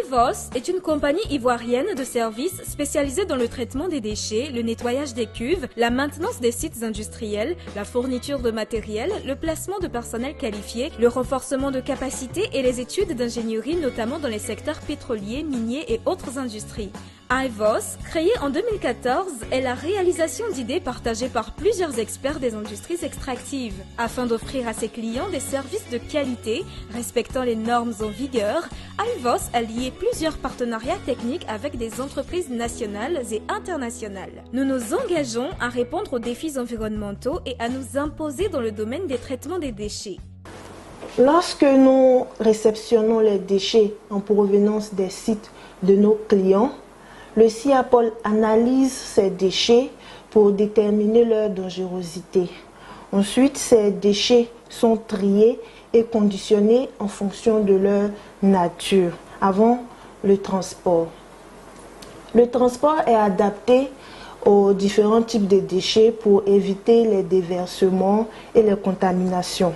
IVOS est une compagnie ivoirienne de services spécialisée dans le traitement des déchets, le nettoyage des cuves, la maintenance des sites industriels, la fourniture de matériel, le placement de personnel qualifié, le renforcement de capacités et les études d'ingénierie notamment dans les secteurs pétroliers, miniers et autres industries. IVOS, créé en 2014, est la réalisation d'idées partagées par plusieurs experts des industries extractives. Afin d'offrir à ses clients des services de qualité, respectant les normes en vigueur, IVOS a lié plusieurs partenariats techniques avec des entreprises nationales et internationales. Nous nous engageons à répondre aux défis environnementaux et à nous imposer dans le domaine des traitements des déchets. Lorsque nous réceptionnons les déchets en provenance des sites de nos clients, le CIAPOL analyse ces déchets pour déterminer leur dangerosité. Ensuite, ces déchets sont triés et conditionnés en fonction de leur nature avant le transport. Le transport est adapté aux différents types de déchets pour éviter les déversements et les contaminations.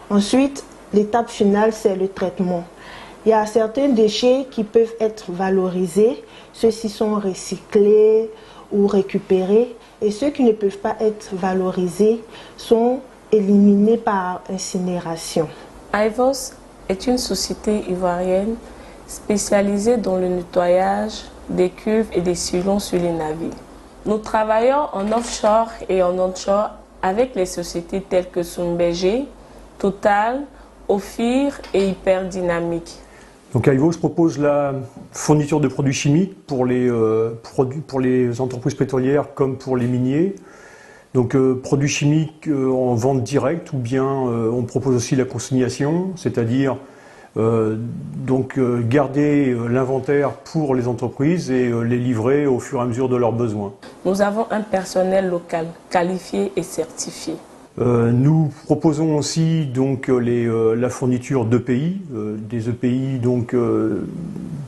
Ensuite, l'étape finale, c'est le traitement. Il y a certains déchets qui peuvent être valorisés, ceux-ci sont recyclés ou récupérés et ceux qui ne peuvent pas être valorisés sont éliminés par incinération. IVOS est une société ivoirienne spécialisée dans le nettoyage des cuves et des sillons sur les navires. Nous travaillons en offshore et en onshore avec les sociétés telles que Sunberger, Total, Ophir et Hyperdynamique. Donc IVOS propose la fourniture de produits chimiques pour les entreprises pétrolières comme pour les miniers. Donc produits chimiques en vente directe ou bien on propose aussi la consignation, c'est-à-dire garder l'inventaire pour les entreprises et les livrer au fur et à mesure de leurs besoins. Nous avons un personnel local qualifié et certifié. Nous proposons aussi donc la fourniture d'EPI, des EPI donc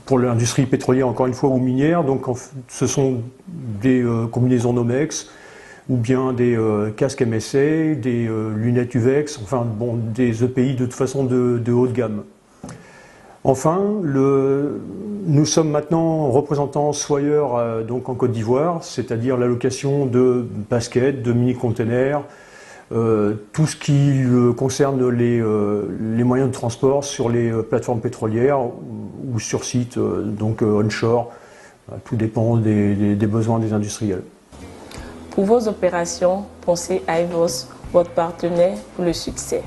pour l'industrie pétrolière encore une fois ou minière. Donc ce sont des combinaisons Nomex ou bien des casques MSA, des lunettes UVEX, enfin bon des EPI de toute façon de haut de gamme. Enfin, nous sommes maintenant représentants Swire donc en Côte d'Ivoire, c'est-à-dire l'allocation de baskets, de mini-containers. Tout ce qui concerne les moyens de transport sur les plateformes pétrolières ou sur site, donc onshore. Tout dépend des besoins des industriels. Pour vos opérations, pensez à IVOS, votre partenaire pour le succès.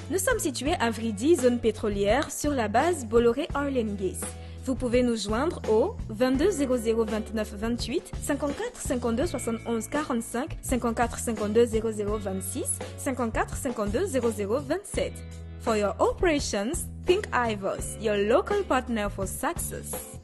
Nous sommes situés à Vridi, zone pétrolière, sur la base Bolloré Oil and Gas. Vous pouvez nous joindre au 22 00 29 28, 54 52 71 45, 54 52 00 26, 54 52 00 27. For your operations, think IVOS, your local partner for success.